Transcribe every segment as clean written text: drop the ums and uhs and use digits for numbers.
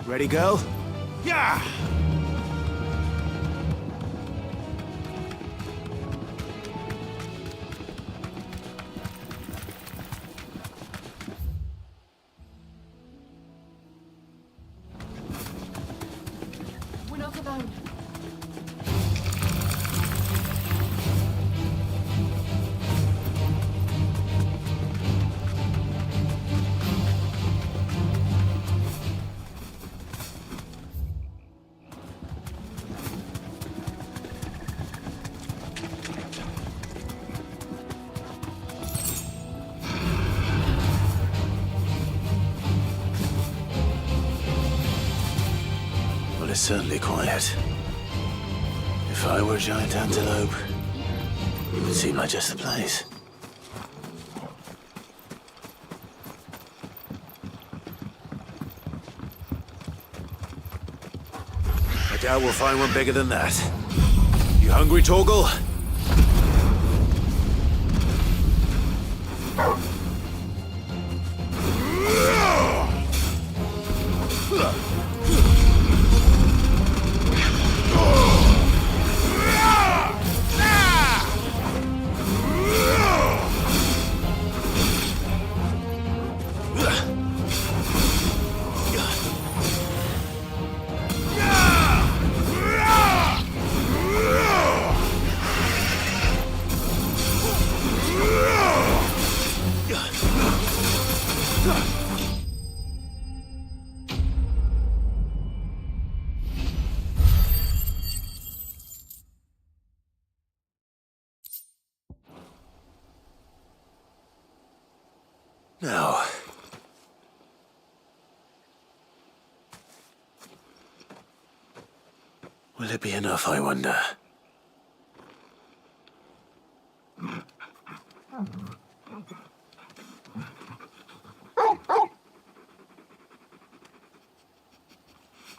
Ready, girl? Yeah! We're not alone. Well, it's certainly quiet. If I were a giant antelope, it would seem like just the place. I doubt we'll find one bigger than that. You hungry, Torgal? Now, will it be enough, I wonder?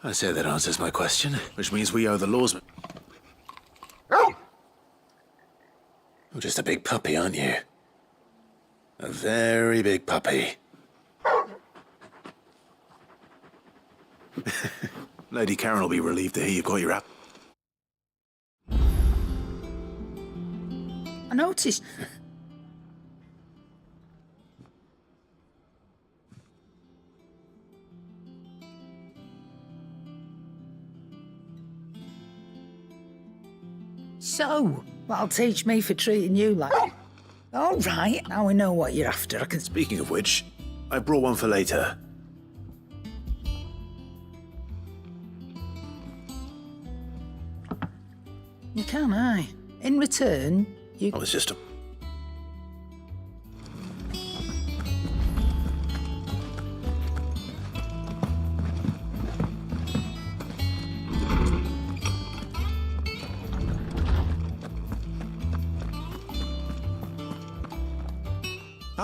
I say that answers my question, which means we owe the lawsman. You're just a big puppy, aren't you? A very big puppy. Lady Karen will be relieved to hear you got your app. I noticed. So, that'll teach me for treating you like... All right, now we know what you're after. I can... Speaking of which, I brought one for later. You can, aye. In return, you... Oh, it's just a...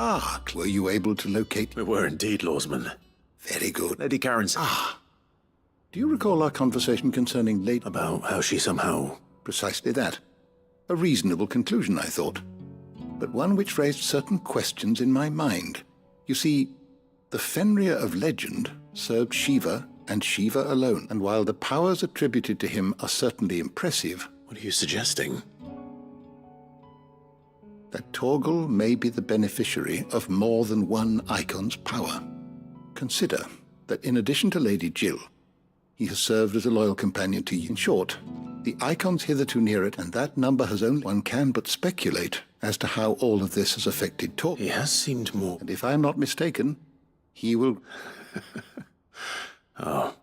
Ah, were you able to locate... We were indeed, lawsman. Very good. Lady Karen's... Do you recall our conversation concerning Lady... About how she somehow... Precisely that. A reasonable conclusion, I thought. But one which raised certain questions in my mind. You see, the Fenrir of legend served Shiva and Shiva alone, and while the powers attributed to him are certainly impressive... What are you suggesting? That Torgal may be the beneficiary of more than one icon's power. Consider that in addition to Lady Jill, he has served as a loyal companion to you. In short, the icons hitherto near it, and that number has only... One can but speculate as to how all of this has affected Torgal. He has seemed more... And if I am not mistaken, he will... Oh.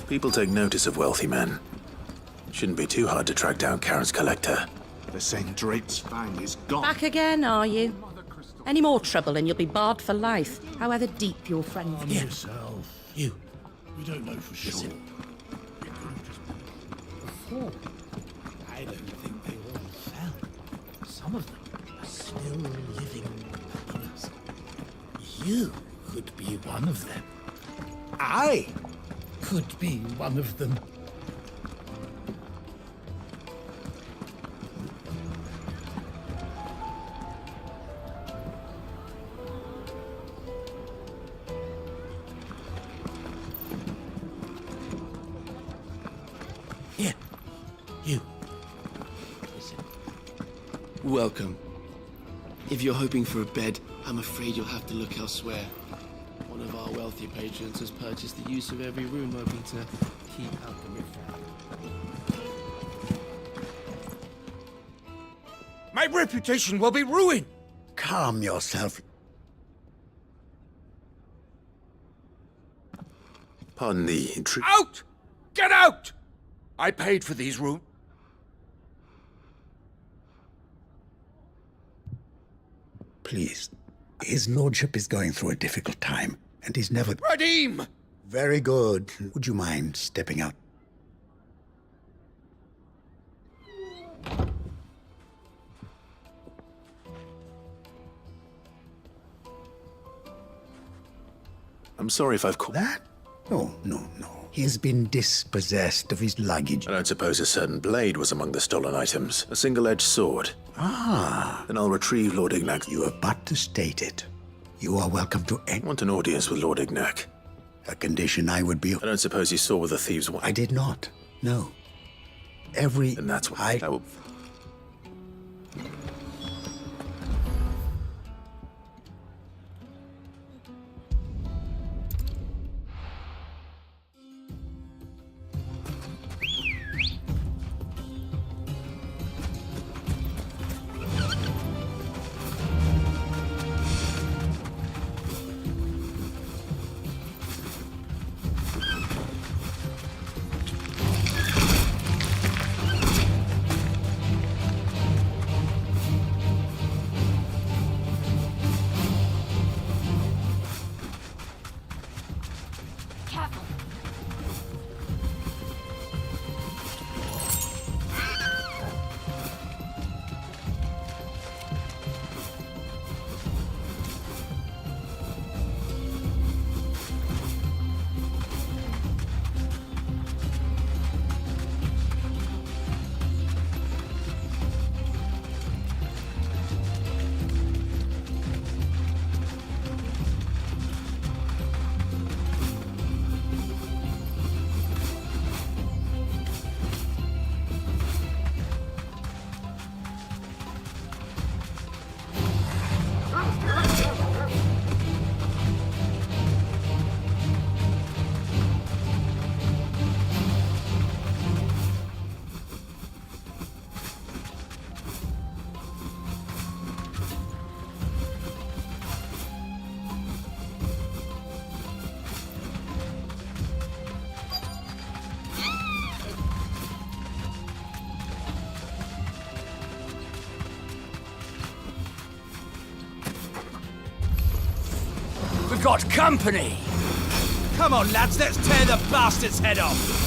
People take notice of wealthy men. Shouldn't be too hard to track down Karen's collector. They're saying Drake's fang is gone. Back again, are you? Any more trouble and you'll be barred for life, however deep your friends get. Yourself. You. We don't know for sure. It could have just been before. I don't think they all fell. Some of them are still living among us. You could be one of them. I could be one of them. Here, you. Listen. Welcome. If you're hoping for a bed, I'm afraid you'll have to look elsewhere. One of our wealthy patrons has purchased the use of every room, hoping to keep out the riffraff. My reputation will be ruined. Calm yourself. Pardon the intrusion. Out! Get out! I paid for these rooms. Please. His lordship is going through a difficult time, and he's never... Redeem! Very good. Would you mind stepping out? I'm sorry if I've called... That? Oh, no. He has been dispossessed of his luggage. I don't suppose a certain blade was among the stolen items. A single-edged sword. Ah. Then I'll retrieve Lord Ignac. You have but to state it. You are welcome to I want an audience with Lord Ignac. a condition I would be... I don't suppose you saw where the thieves went. I did not. No. Every... And that's what I will... Careful. We've got company! Come on, lads, let's tear the bastard's head off!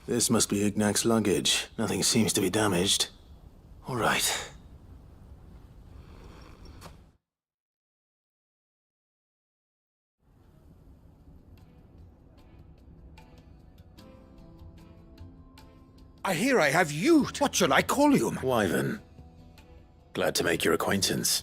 This must be Ignac's luggage. Nothing seems to be damaged. All right. I hear I have you. What shall I call you? Wyvern. Glad to make your acquaintance.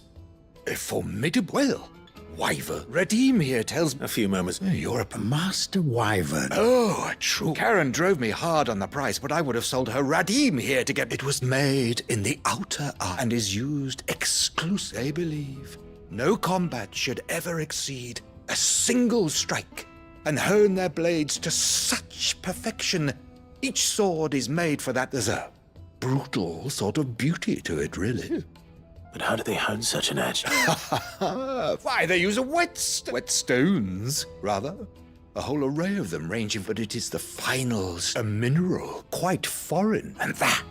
A formidable wyvern. Redeem here tells me. A few moments. You're a master wyvern. Oh, true. Karen drove me hard on the price, but I would have sold her Radim here to get. It was made in the outer eye and is used exclusively. They believe no combat should ever exceed a single strike and hone their blades to such perfection. Each sword is made for that. There's a brutal sort of beauty to it, really. But how do they hone such an edge? Why, they use whetstones, rather. A whole array of them ranging, but it is the finals, a mineral, quite foreign. And that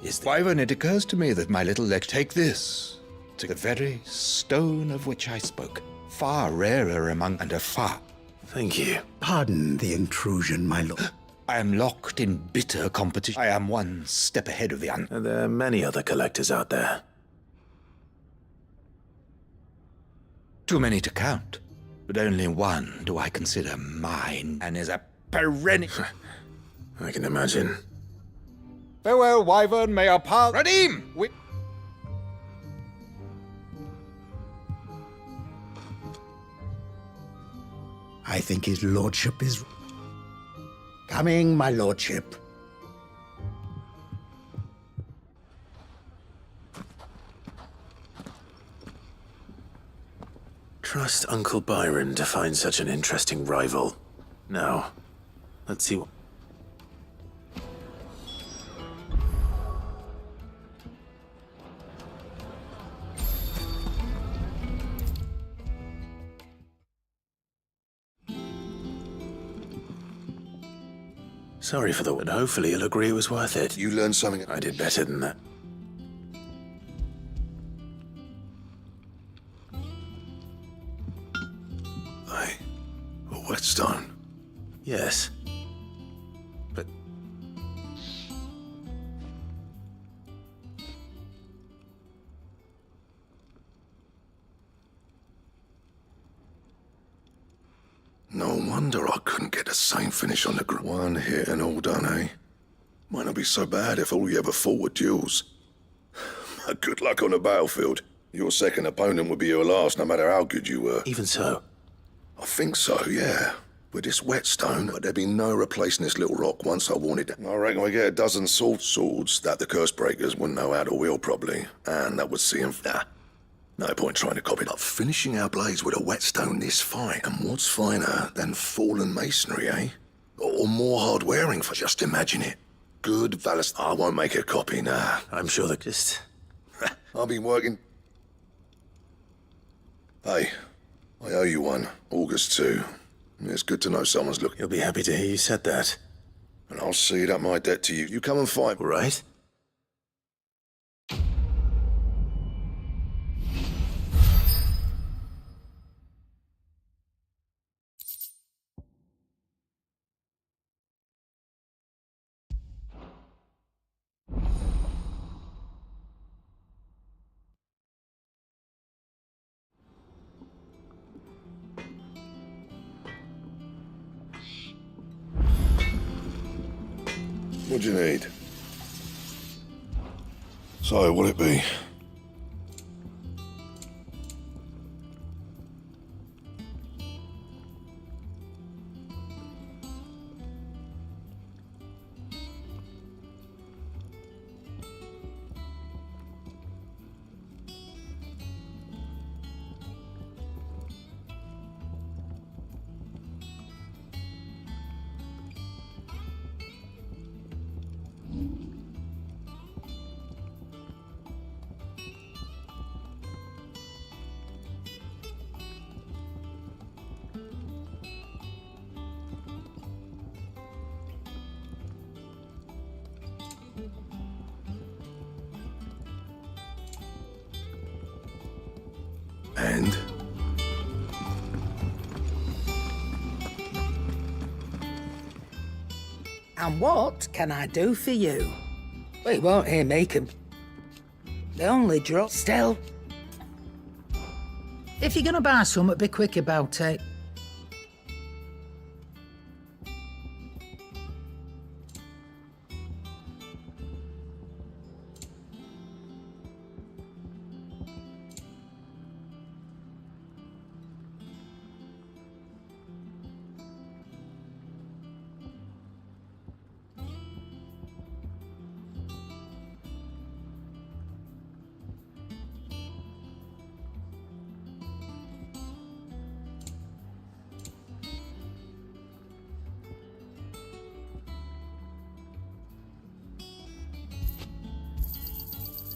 is the wyvern. It occurs to me that my little leg, take this, to the very stone of which I spoke. Far rarer among, and a far. Thank you. Pardon the intrusion, my lord. I am locked in bitter competition. I am one step ahead of the There are many other collectors out there. Too many to count, but only one do I consider mine, and is a perennial. I can imagine. Farewell, wyvern, may our paths redeem! I think his lordship is coming, my lordship. Trust Uncle Byron to find such an interesting rival. Now, let's see what... Sorry for the... but hopefully you'll agree it was worth it. You learned something. I did better than that. A whetstone. Yes. But... No wonder I couldn't get the same finish on the ground. One hit and all done, eh? Might not be so bad if all you ever fought were duels. Good luck on the battlefield. Your second opponent would be your last, no matter how good you were. Even so... I think so, yeah. With this whetstone, but there'd be no replacing this little rock once I wanted it. I reckon we get a dozen swords that the curse breakers wouldn't know how to wield properly, and that would see them. No point trying to copy it. But finishing our blades with a whetstone this fine, and what's finer than fallen masonry, eh? Or more hard-wearing, for just imagine it. Good valor. I won't make a copy, nah. I'm sure that just... I've been working... Hey, I owe you one. August 2. It's good to know someone's looking. You'll be happy to hear you said that. And I'll see that my debt to you. You come and fight. All right? What do you need? So, what'll it be? And? And what can I do for you? We won't hear make 'em. They only drop still. If you're gonna buy some, be quick about it.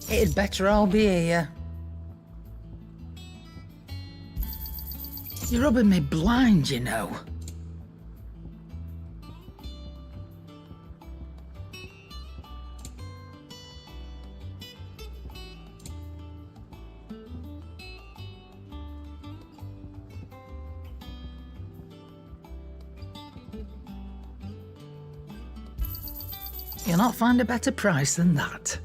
It'd better all be here. You're rubbing me blind, you know. You'll not find a better price than that.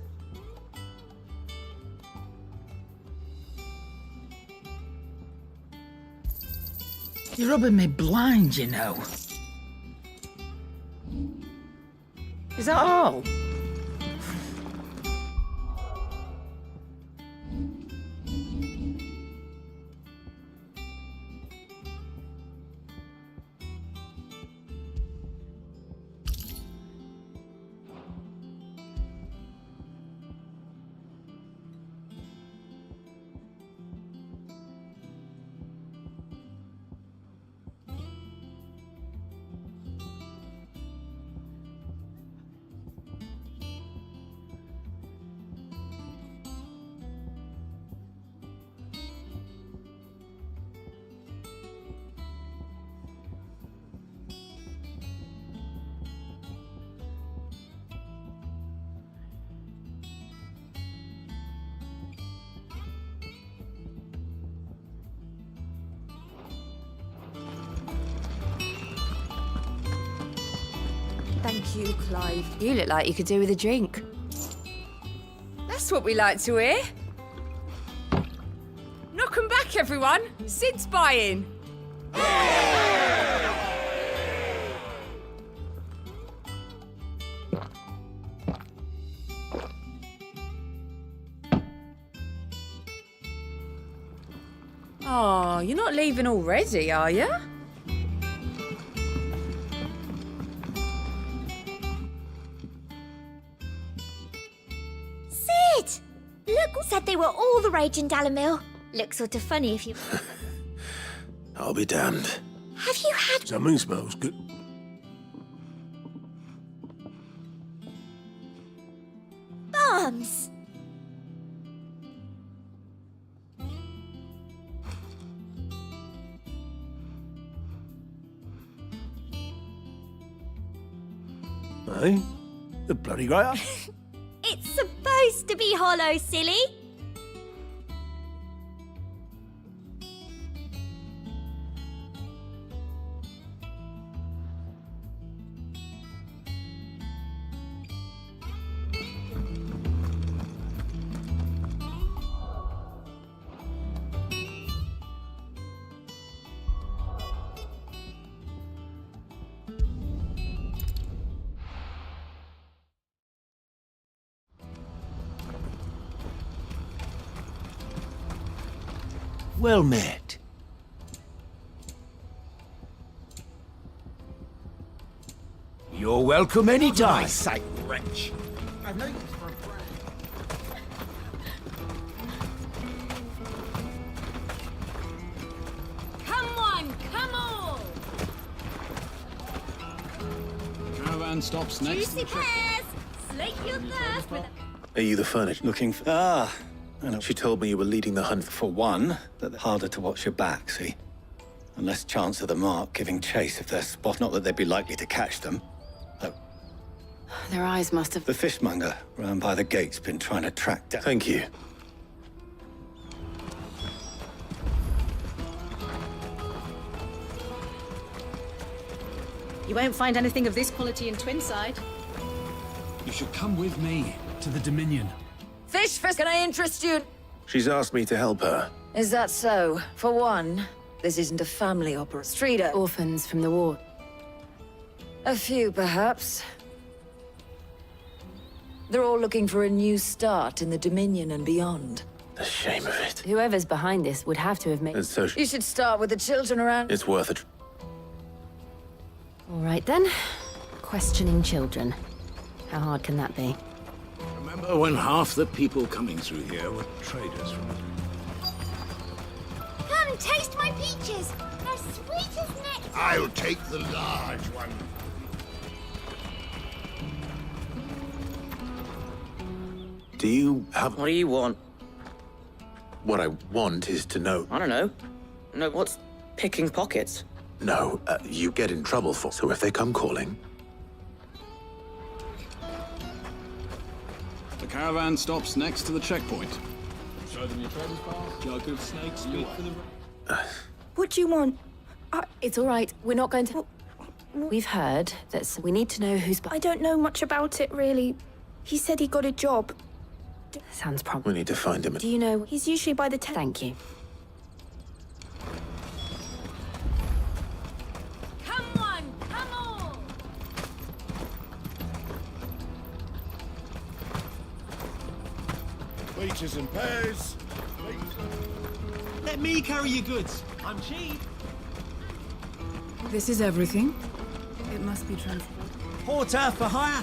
You're rubbing me blind, you know. Is that all? Thank you, Clive. You look like you could do with a drink. That's what we like to hear. Knock 'em back, everyone. Sid's buying. Oh, you're not leaving already, are you? Look, said they were all the rage in Dalamil. Looks sort of funny if you... I'll be damned. Have you had... Something smells good. bombs? Eh? The bloody great. It's supposed to be hollow, silly. Well met. You're welcome anytime. Sight, wretch. I've no use for a friend. Come on, come on! Caravan stops next. Juicy pears! Slake your thirst with a... Are you the furniture looking for? Ah, I know. She told me you were leading the hunt. For one, that harder to watch your back, see? And less chance of the mark giving chase if they're spot. Not that they'd be likely to catch them. Though Their eyes must have... the fishmonger round by the gate's been trying to track down. Thank you. You won't find anything of this quality in Twinside. You should come with me to the Dominion. Fish Fist, can I interest you? She's asked me to help her. Is that so? For one, this isn't a family opera. Streeter. Orphans from the war. A few, perhaps. They're all looking for a new start in the Dominion and beyond. The shame of it. Whoever's behind this would have to have made... And so You should start with the children around. it's worth it. All right, then. Questioning children. How hard can that be? Remember when half the people coming through here were traders from it? Come, taste my peaches. They're sweet as nectar. I'll take the large one. Do you have... What do you want? What I want is to know... I don't know. No, what's picking pockets? No, you get in trouble for... So if they come calling... The caravan stops next to the checkpoint. Show them your trader's pass, jug of snakes, meat for the... What do you want? It's all right. We're not going to... We've heard that we need to know who's... I don't know much about it, really. He said he got a job. Sounds promising. We need to find him. Do you know? He's usually by the Thank you. Come on, come on! Peaches and pears. Let me carry your goods. I'm cheap. This is everything. It must be transported. Porter for hire.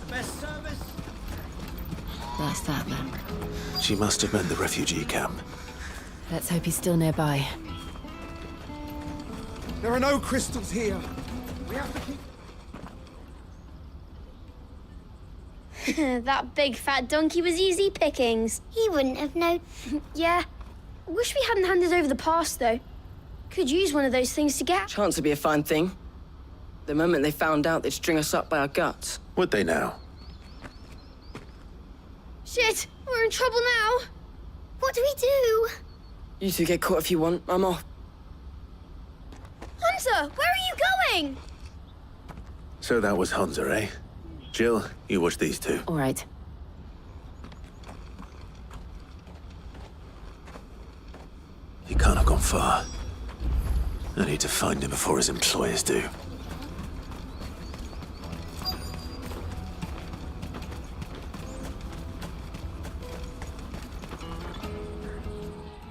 Best service. That's that, then. She must have meant the refugee camp. Let's hope he's still nearby. There are no crystals here. We have to keep... That big fat donkey was easy pickings. He wouldn't have known. Yeah. Wish we hadn't handed over the pass, though. Could use one of those things to get... Chance would be a fine thing. The moment they found out, they'd string us up by our guts. Would they now? Shit! We're in trouble now! What do we do? You two get caught if you want. I'm off. Hunter, where are you going? So that was Hunter, eh? Jill, you watch these two. All right. He can't have gone far. I need to find him before his employers do.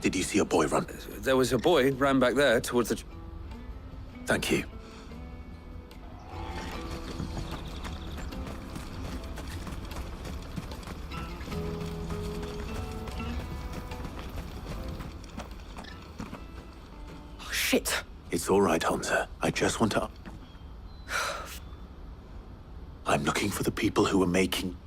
Did you see a boy run? There was a boy ran back there towards the... Thank you. Oh, shit. It's all right, Hunter. I just want to... I'm looking for the people who were making...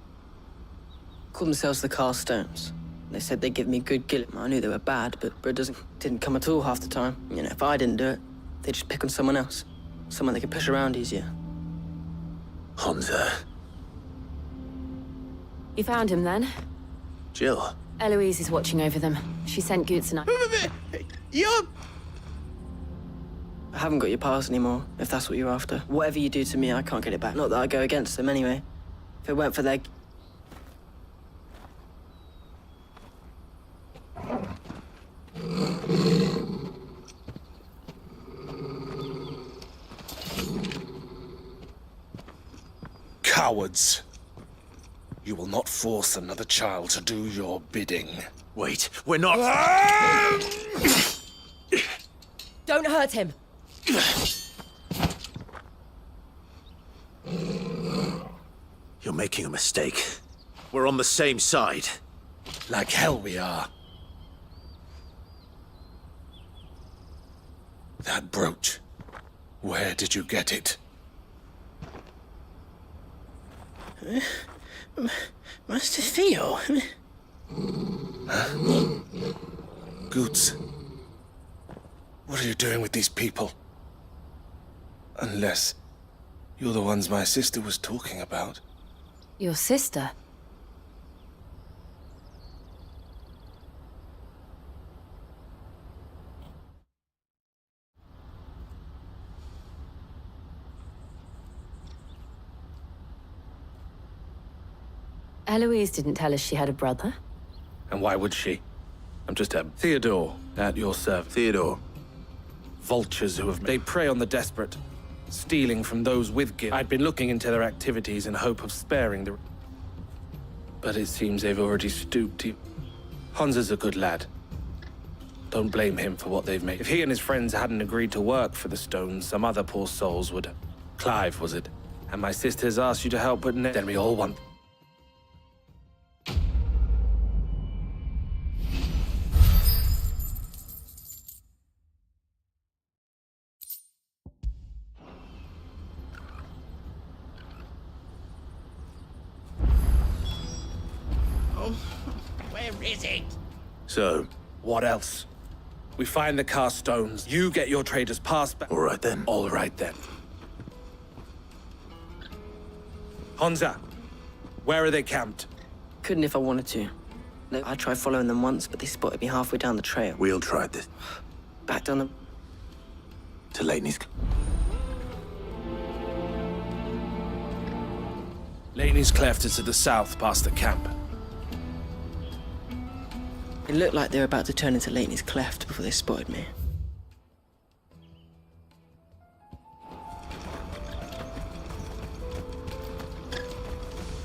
Called themselves the Carstones. They said they'd give me good gillet. I knew they were bad, but bread didn't come at all half the time. You know, if I didn't do it, they'd just pick on someone else. Someone they could push around easier. Hunter. You found him, then? Jill. Eloise is watching over them. She sent Goots and I... Yup! I haven't got your pass anymore, if that's what you're after. Whatever you do to me, I can't get it back. Not that I go against them anyway. If it weren't for their... Cowards. You will not force another child to do your bidding. Wait, we're not... Don't hurt him! You're making a mistake. We're on the same side. Like hell we are. That brooch. Where did you get it? Master Theo. Goots. What are you doing with these people? Unless you're the ones my sister was talking about. Your sister? Eloise didn't tell us she had a brother. And why would she? I'm just a Theodore at your service. Theodore. Vultures who have... They prey on the desperate, stealing from those with guilt. I'd been looking into their activities in hope of sparing the... But it seems they've already stooped to... Hans is a good lad. Don't blame him for what they've made. If he and his friends hadn't agreed to work for the stones, some other poor souls would... Clive, was it? And my sisters asked you to help, but then we all want... Where is it? So, what else? We find the cast stones. You get your traders pass back. All right then. All right then. Honza, where are they camped? Couldn't if I wanted to. No, I tried following them once, but they spotted me halfway down the trail. We'll try this. Back down the... To Laney's. Laney's Cleft is to the south, past the camp. It looked like they were about to turn into Laney's Cleft before they spotted me.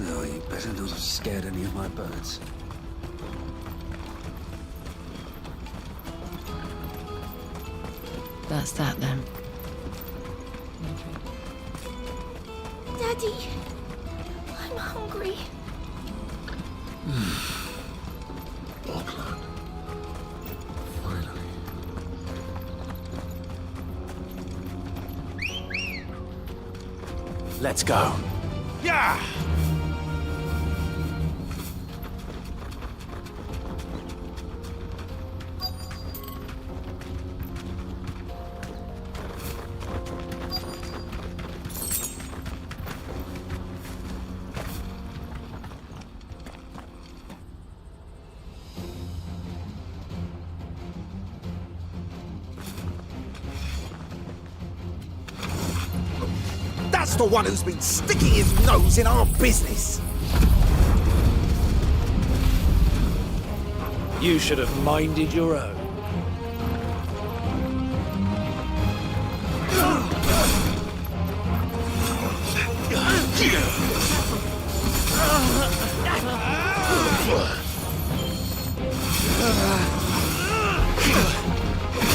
Oh, you better not have scared any of my birds. That's that then. Daddy, I'm hungry. Auckland. Finally. Let's go. Yeah! That's the one who's been sticking his nose in our business. You should have minded your own.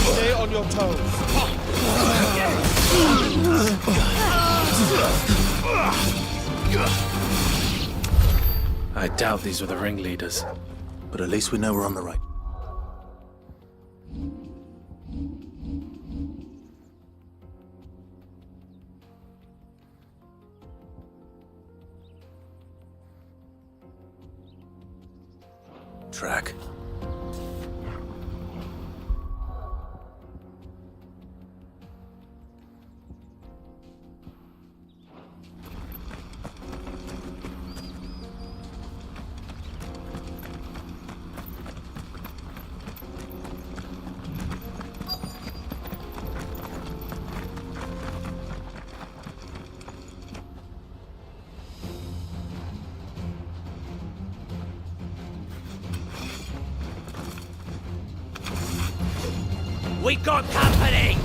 Stay on your toes. I doubt these were the ringleaders. But at least we know we're on the right. Track. We got company!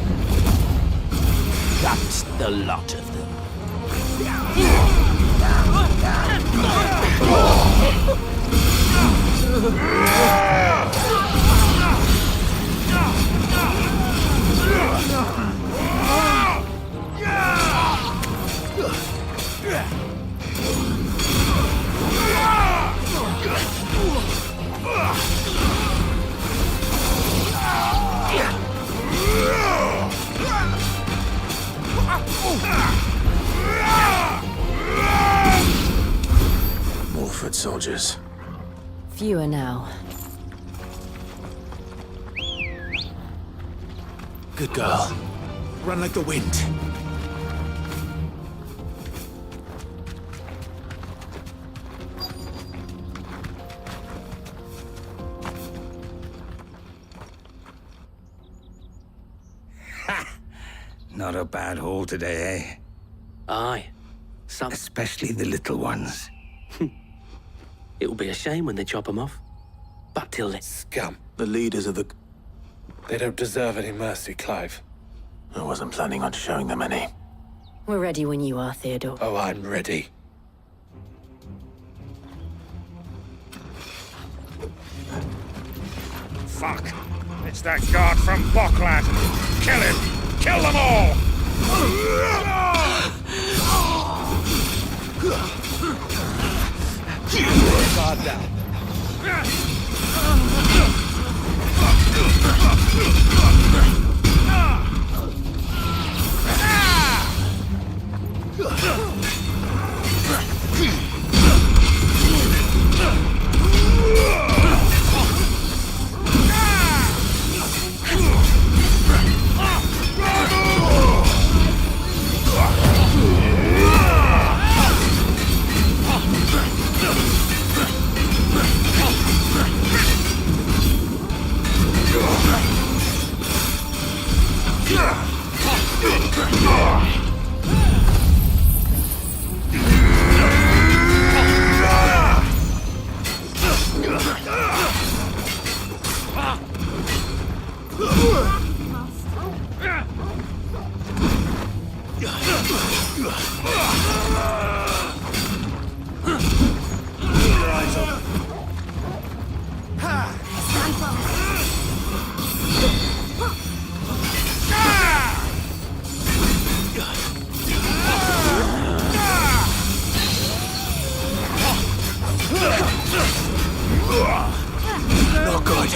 That's the lot of them. More foot soldiers. Fewer now. Good girl. Run like the wind. Not a bad haul today, eh? Aye. Some... Especially the little ones. It will be a shame when they chop them off. But till then... Scum. The leaders of the... They don't deserve any mercy, Clive. I wasn't planning on showing them any. We're ready when you are, Theodore. Oh, I'm ready. Fuck! It's that guard from Bockland! Kill him! Kill them all! Guard down. Not good.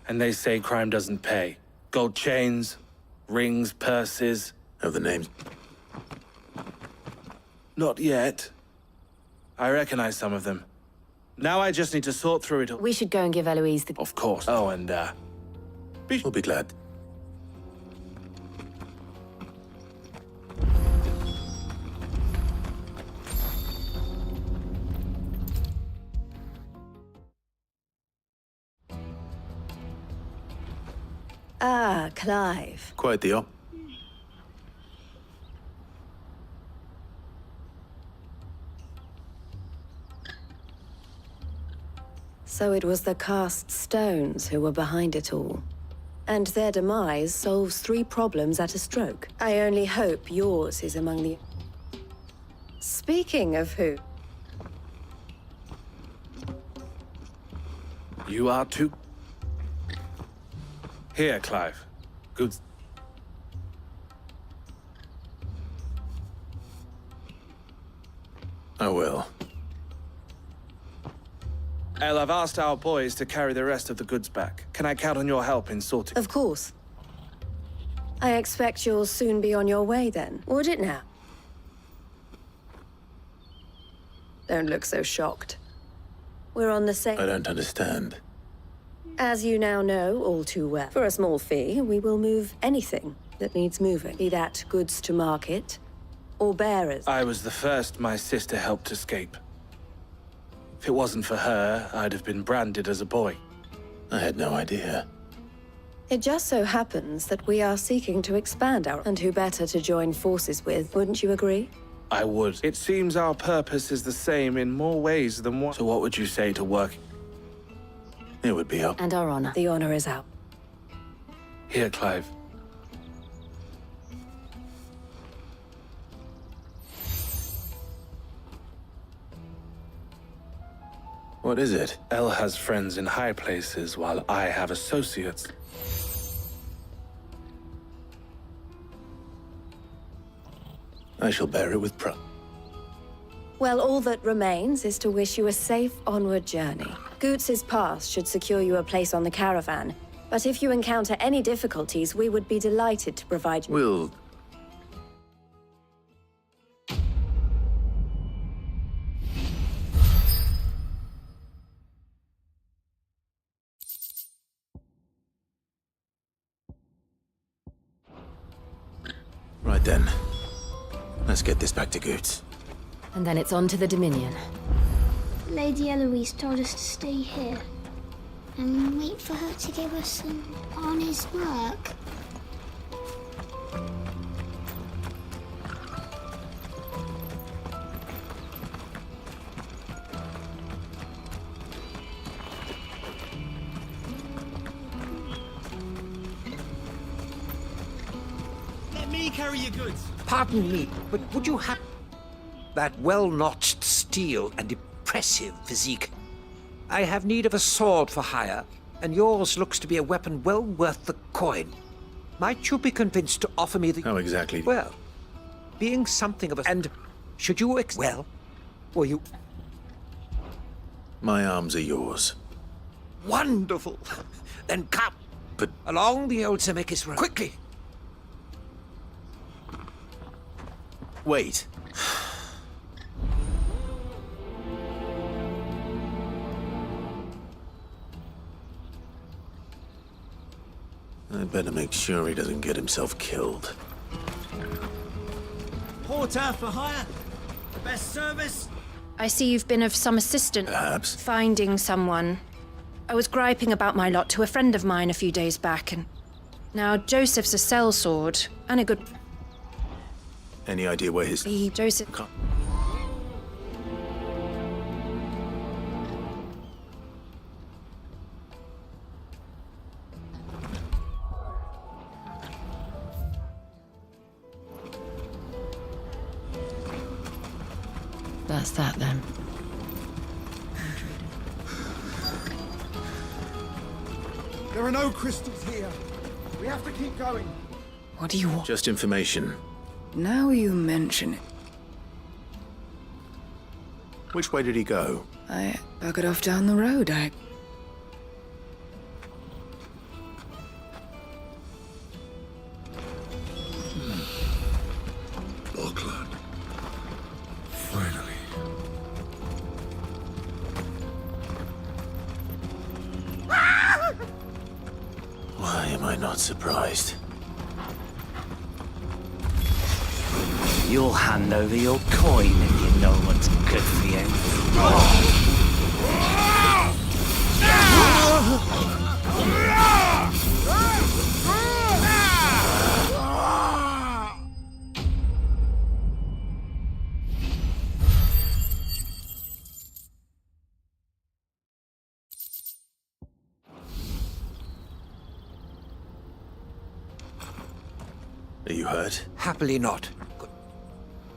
And they say crime doesn't pay. Gold chains, rings, purses. Have the names? Not yet. I recognize some of them. Now I just need to sort through it all. We should go and give Eloise the... Of course. Oh, and, We'll be glad. Ah, Clive. Quite the op. So it was the cast stones who were behind it all. And their demise solves 3 problems at a stroke. I only hope yours is among the... Speaking of who... You are too... Here, Clive. Good... I will. El, I've asked our boys to carry the rest of the goods back. Can I count on your help in sorting? Of course. I expect you'll soon be on your way then, would it now? Don't look so shocked. We're on the same... I don't understand. As you now know all too well, for a small fee, we will move anything that needs moving. Be that goods to market, or bearers. I was the first my sister helped escape. If it wasn't for her, I'd have been branded as a boy. I had no idea. It just so happens that we are seeking to expand our... And who better to join forces with, wouldn't you agree? I would. It seems our purpose is the same in more ways than one. So what would you say to work? It would be up. And our honor. The honor is out. Here, Clive. What is it? El has friends in high places, while I have associates. I shall bear it with pride. Well, all that remains is to wish you a safe onward journey. Goots's pass should secure you a place on the caravan, but if you encounter any difficulties, we would be delighted to provide you... We'll... right then. Let's get this back to Goots. And then it's on to the Dominion. Lady Eloise told us to stay here and wait for her to give us some honest work. Let me carry your goods. Pardon me, but would you have that well-notched steel and impressive physique? I have need of a sword for hire, and yours looks to be a weapon well worth the coin. Might you be convinced to offer me the... How exactly? Well, being something of a... And should you well, or you... My arms are yours. Wonderful! Then come. But... Along the old Zemeckis road. Quickly! Wait. I better make sure he doesn't get himself killed. Porter for hire. Best service. I see you've been of some assistance. Perhaps. Finding someone. I was griping about my lot to a friend of mine a few days back, and now Joseph's a sellsword and a good... Any idea where his... Joseph... That's that then. There are no crystals here. We have to keep going. What do you want? Just information. Now you mention it. Which way did he go? I buggered off down the road. Lachlan. Finally. Why am I not surprised? You'll hand over your coin if you know what's good for you. Are you hurt? Happily not. Good.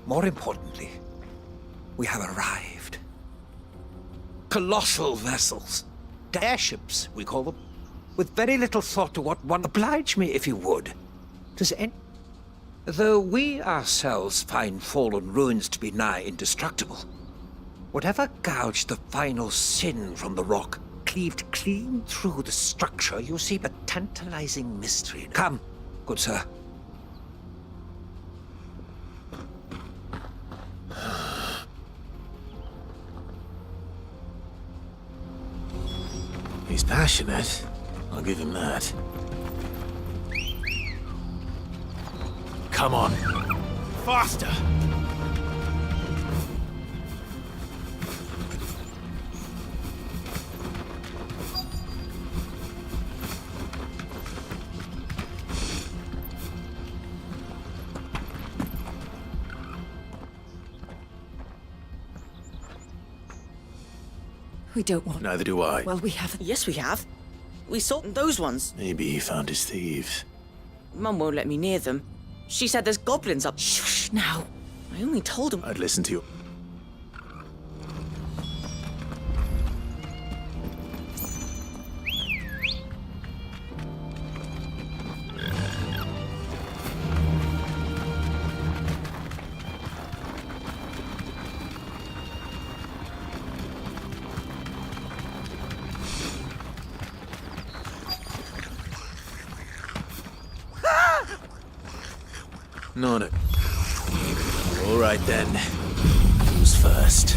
More importantly, we have arrived. Colossal vessels. Airships, we call them. With very little thought to what one... Oblige me if you would. Does any... Though we ourselves find fallen ruins to be nigh indestructible, whatever gouged the final sin from the rock, cleaved clean through the structure, you see a tantalizing mystery. Come, good sir. He's passionate. I'll give him that. Come on. Faster! We don't want... Neither do I. Well, we haven't. Yes, we have. We saw those ones. Maybe he found his thieves. Mum won't let me near them. She said there's goblins up. Shh, now. I only told him. I'd listen to you. Not it. All right then. Who's first?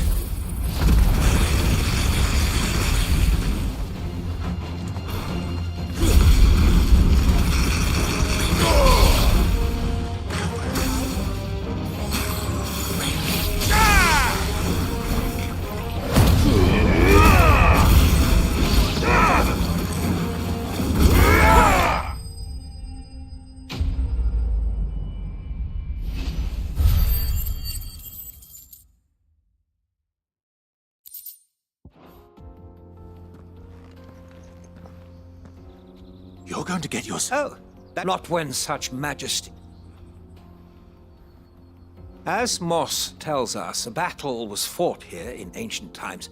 going to get Oh, not when such majesty. As Moss tells us, a battle was fought here in ancient times.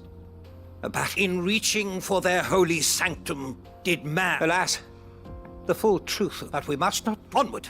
A battle in reaching for their holy sanctum did man. Alas, the full truth of that we must not onward.